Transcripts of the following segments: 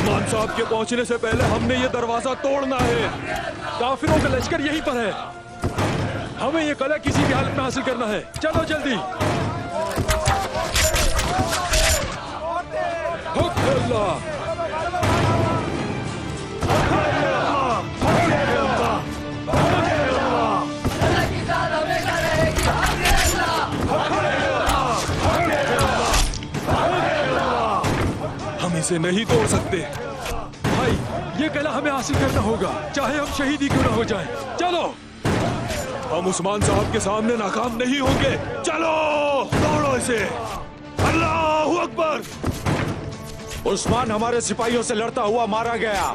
उस्मान साहब के पहुंचने से पहले हमने ये दरवाजा तोड़ना है। काफिरों का लश्कर यहीं पर है। हमें ये कला किसी भी हालत में हासिल करना है। चलो जल्दी। अल्लाह। हम इसे नहीं तोड़ सकते भाई। ये कला हमें हासिल करना होगा, चाहे हम शहीद ही क्यों ना हो जाएं। चलो, हम उस्मान साहब के सामने नाकाम नहीं होंगे। चलो तोड़ो इसे। अल्लाहू अकबर। उस्मान हमारे सिपाहियों से लड़ता हुआ मारा गया।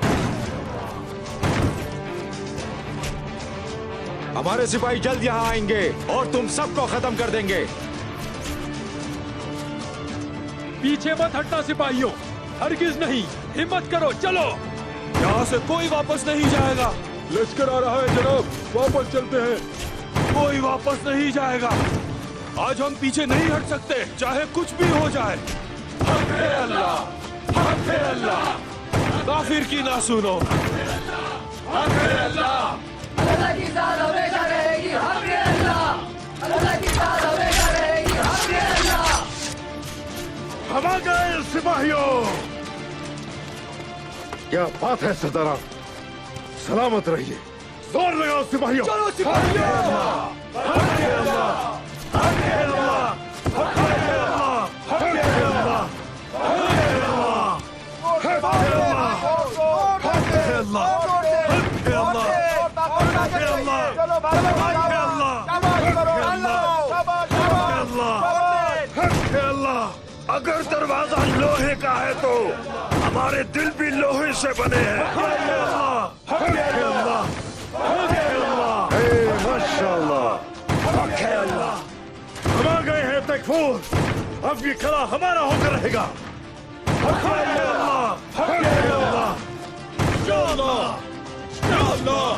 हमारे सिपाही जल्द यहाँ आएंगे और तुम सबको खत्म कर देंगे। पीछे मत हटना सिपाहियों, हरगिज नहीं। हिम्मत करो, चलो। यहाँ से कोई वापस नहीं जाएगा। लश्कर आ रहा है जनाब, वापस चलते हैं। कोई वापस नहीं जाएगा। आज हम पीछे नहीं हट सकते, चाहे कुछ भी हो जाए। हक है अल्लाह, हक है अल्लाह। काफिर की ना सुनो। हक है अल्लाह। अल्लाह की साथ हमेशा रहेगी। हक है अल्लाह। अल्लाह की साथ हमेशा रहेगी। हक है अल्लाह। हम आ गए सिपाहियों। क्या बात है सरदारा, सलामत रहिए। जोर लगाओ सिपाहियों। चलो सिपाहियों। हक है अल्लाह, हक है अल्लाह, हक है अल्लाह, हक है अल्लाह, हक है अल्लाह, हक है अल्लाह, हक है अल्लाह, हक है अल्लाह, हक है अल्लाह, हक है अल्लाह। अगर दरवाजा लोहे का है तो हमारे दिल भी लोहे से बने हैं। माशाल्लाह, हक है अल्लाह। हम आ गए हैं तकफूर, अब ये कला हमारा होकर रहेगा। हक है अल्लाह, हक है अल्लाह। या अल्लाह, या अल्लाह,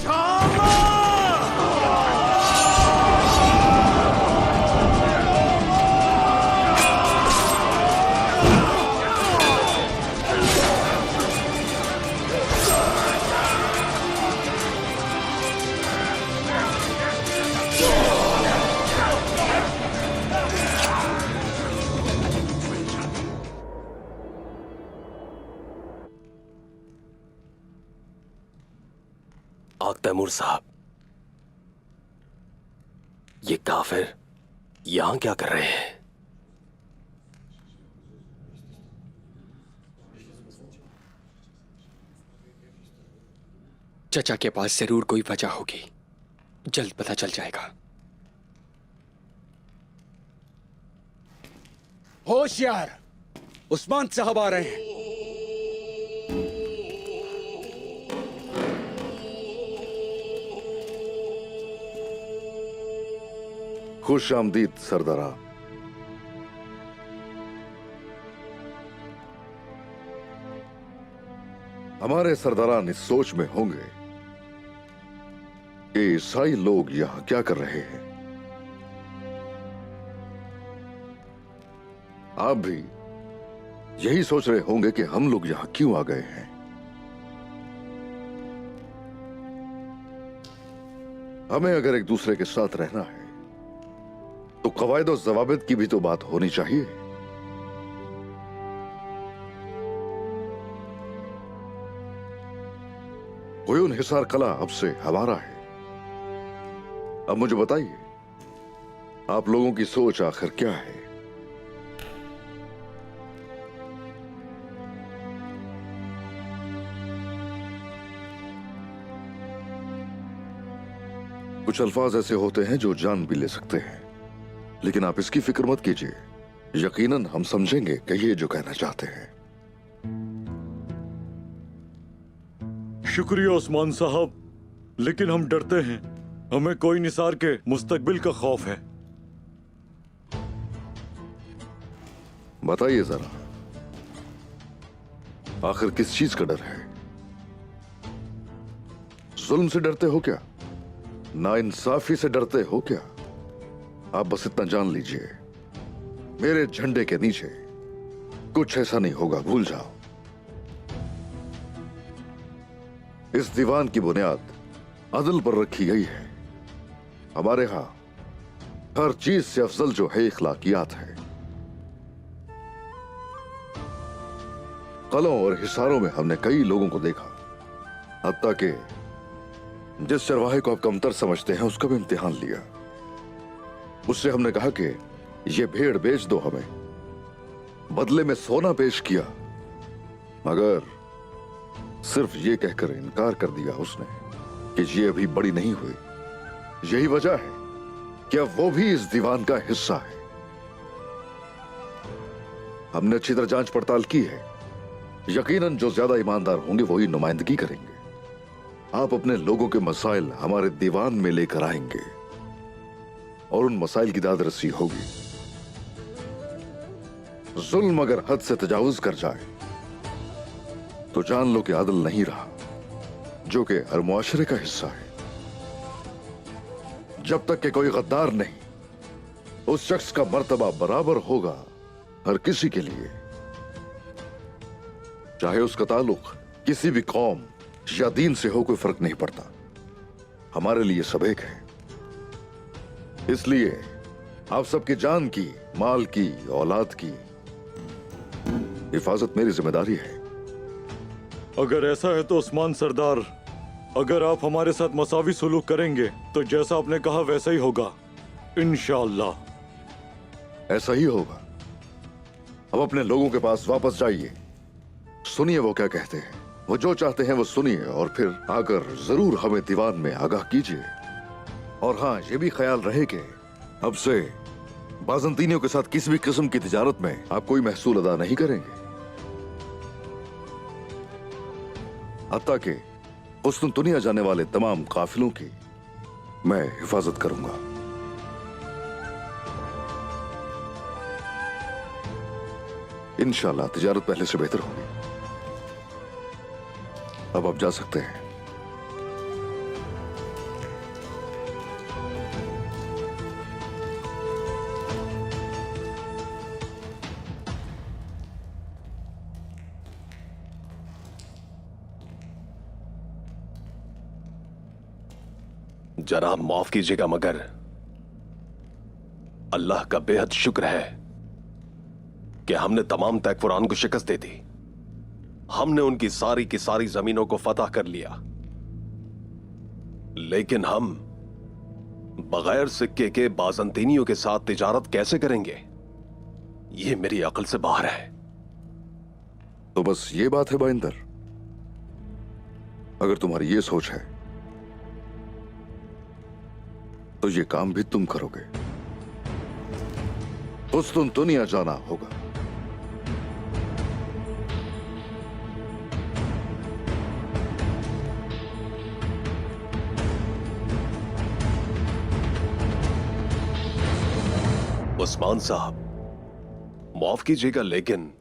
या अल्लाह। तैमूर साहब, ये काफिर यहां क्या कर रहे हैं? चचा के पास जरूर कोई वजह होगी, जल्द पता चल जाएगा। होशियार, उस्मान साहब आ रहे हैं। खुश आमदीद सरदारा। हमारे सरदारान इस सोच में होंगे कि ईसाई लोग यहां क्या कर रहे हैं। आप भी यही सोच रहे होंगे कि हम लोग यहां क्यों आ गए हैं। हमें अगर एक दूसरे के साथ रहना है तो कवायद और जवाबित की भी तो बात होनी चाहिए। हुयून हिसार कला अब से हमारा है। अब मुझे बताइए, आप लोगों की सोच आखिर क्या है? कुछ अल्फाज ऐसे होते हैं जो जान भी ले सकते हैं, लेकिन आप इसकी फिक्र मत कीजिए। यकीनन हम समझेंगे कि ये जो कहना चाहते हैं। शुक्रिया उस्मान साहब, लेकिन हम डरते हैं। हमें कोई निसार के मुस्तकबिल का खौफ है। बताइए जरा, आखिर किस चीज का डर है? जुल्म से डरते हो क्या? नाइंसाफी से डरते हो क्या? आप बस इतना जान लीजिए, मेरे झंडे के नीचे कुछ ऐसा नहीं होगा, भूल जाओ। इस दीवान की बुनियाद अदल पर रखी गई है। हमारे यहां हर चीज से अफजल जो है इखलाकियात है। कलों और हिसारों में हमने कई लोगों को देखा, हत्ता कि जिस चरवाहे को आप कमतर समझते हैं उसका भी इम्तिहान लिया। उससे हमने कहा कि ये भेड़ बेच दो हमें, बदले में सोना पेश किया, मगर सिर्फ ये कहकर इनकार कर दिया उसने कि ये अभी बड़ी नहीं हुई। यही वजह है कि अब वो भी इस दीवान का हिस्सा है। हमने अच्छी तरह जांच पड़ताल की है। यकीनन जो ज्यादा ईमानदार होंगे वही नुमाइंदगी करेंगे। आप अपने लोगों के मसाइल हमारे दीवान में लेकर आएंगे और उन मसाइल की दादरसी होगी। जुल्म अगर हद से तजावुज कर जाए तो जान लो कि आदल नहीं रहा, जो कि हर मुआशरे का हिस्सा है। जब तक कि कोई गद्दार नहीं, उस शख्स का मर्तबा बराबर होगा हर किसी के लिए, चाहे उसका ताल्लुक किसी भी कौम या दीन से हो, कोई फर्क नहीं पड़ता। हमारे लिए सब एक है। इसलिए आप सबकी जान की, माल की, औलाद की हिफाजत मेरी जिम्मेदारी है। अगर ऐसा है तो उस्मान सरदार, अगर आप हमारे साथ मसावी सुलूक करेंगे तो जैसा आपने कहा वैसा ही होगा, इंशाअल्लाह। ऐसा ही होगा। अब अपने लोगों के पास वापस जाइए, सुनिए वो क्या कहते हैं। वो जो चाहते हैं वो सुनिए और फिर आकर जरूर हमें दीवान में आगाह कीजिए। और हाँ, ये भी ख्याल रहे कि अब से बाज़ंतीनियों के साथ किसी भी किस्म की तिजारत में आप कोई महसूल अदा नहीं करेंगे, हत्ता कि कुस्तुनतुनिया जाने वाले तमाम काफिलों की मैं हिफाजत करूंगा। इंशाअल्लाह तिजारत पहले से बेहतर होगी। अब आप जा सकते हैं। जनाब माफ कीजिएगा, मगर अल्लाह का बेहद शुक्र है कि हमने तमाम तैकफुरान को शिकस्त दे दी। हमने उनकी सारी की सारी जमीनों को फतह कर लिया, लेकिन हम बगैर सिक्के के बाज़ंतीनियों के साथ तिजारत कैसे करेंगे? यह मेरी अकल से बाहर है। तो बस ये बात है बाइंदर, अगर तुम्हारी ये सोच है तो ये काम भी तुम करोगे। कुस्तुनतुनिया जाना होगा। उस्मान साहब, माफ कीजिएगा, लेकिन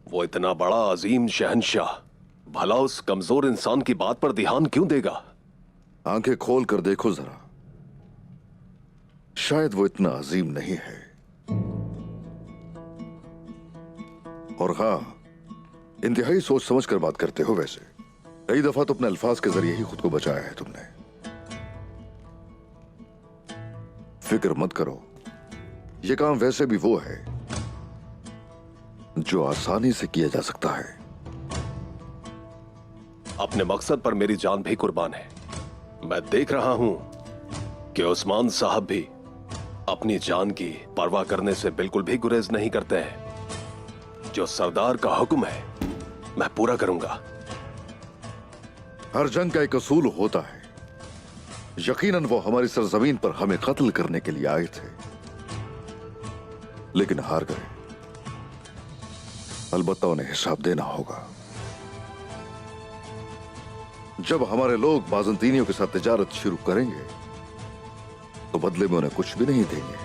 वो इतना बड़ा अजीम शहंशाह भला उस कमजोर इंसान की बात पर ध्यान क्यों देगा? आंखें खोल कर देखो जरा, शायद वो इतना अजीम नहीं है। और हां, इंतहाई सोच समझ कर बात करते हो। वैसे कई दफा तो अपने अल्फाज के जरिए ही खुद को बचाया है तुमने। फिक्र मत करो, ये काम वैसे भी वो है जो आसानी से किया जा सकता है। अपने मकसद पर मेरी जान भी कुर्बान है। मैं देख रहा हूं कि उस्मान साहब भी अपनी जान की परवाह करने से बिल्कुल भी गुरेज नहीं करते हैं। जो सरदार का हुक्म है मैं पूरा करूंगा। हर जंग का एक असूल होता है। यकीनन वो हमारी सरजमीन पर हमें कत्ल करने के लिए आए थे, लेकिन हार गए। अलबत्ता उन्हें हिसाब देना होगा। जब हमारे लोग बाज़ंतीनियों के साथ तिजारत शुरू करेंगे तो बदले में उन्हें कुछ भी नहीं देंगे,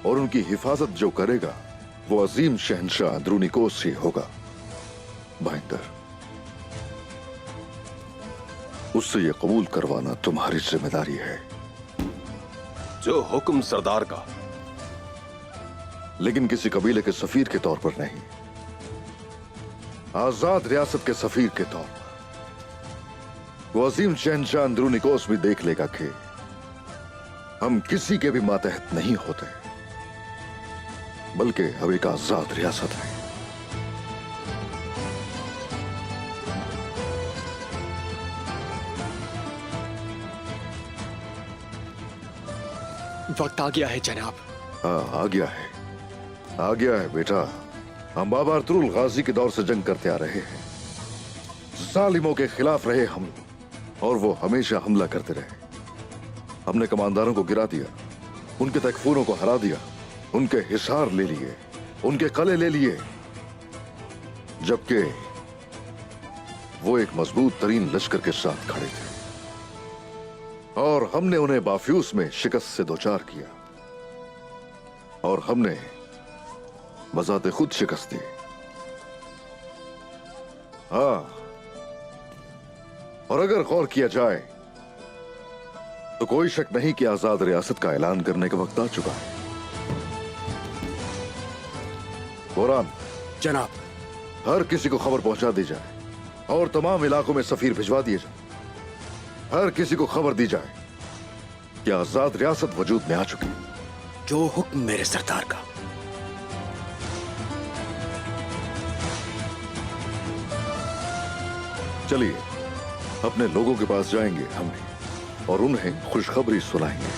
और उनकी हिफाजत जो करेगा वो अजीम शहंशाह अंदरूनिकोस ही होगा। बाइंदर, उससे ये कबूल करवाना तुम्हारी जिम्मेदारी है। जो हुक्म सरदार का। लेकिन किसी कबीले के सफीर के तौर पर नहीं। आजाद रियासत के सफीर के तौर पर वो अजीम शहनशाह अंदरूनी कोस भी देख लेगा कि हम किसी के भी मातहत नहीं होते, बल्कि अब एक आजाद रियासत है। वक्त आ गया है जनाब। हाँ, आ गया है, आ गया है बेटा। हम बाबा अरतुरुल गाजी के दौर से जंग करते आ रहे हैं। जालिमों के खिलाफ रहे हम, और वो हमेशा हमला करते रहे। हमने कमांडारों को गिरा दिया, उनके तकफूरों को हरा दिया, उनके हिसार ले लिए, उनके कले ले लिए, जबकि वो एक मजबूत तरीन लश्कर के साथ खड़े थे। और हमने उन्हें बाफ्यूस में शिकस्त से दो चार किया, और हमने बजाते खुद शिकस्त दी। हाँ, और अगर गौर किया जाए तो कोई शक नहीं कि आजाद रियासत का ऐलान करने का वक्त आ चुका है। बोरान, जनाब। हर किसी को खबर पहुंचा दी जाए और तमाम इलाकों में सफीर भिजवा दिए जाए। हर किसी को खबर दी जाए कि आजाद रियासत वजूद में आ चुकी है। जो हुक्म मेरे सरदार का। चलिए अपने लोगों के पास जाएंगे हमने, और उन्हें खुशखबरी सुनाएंगे।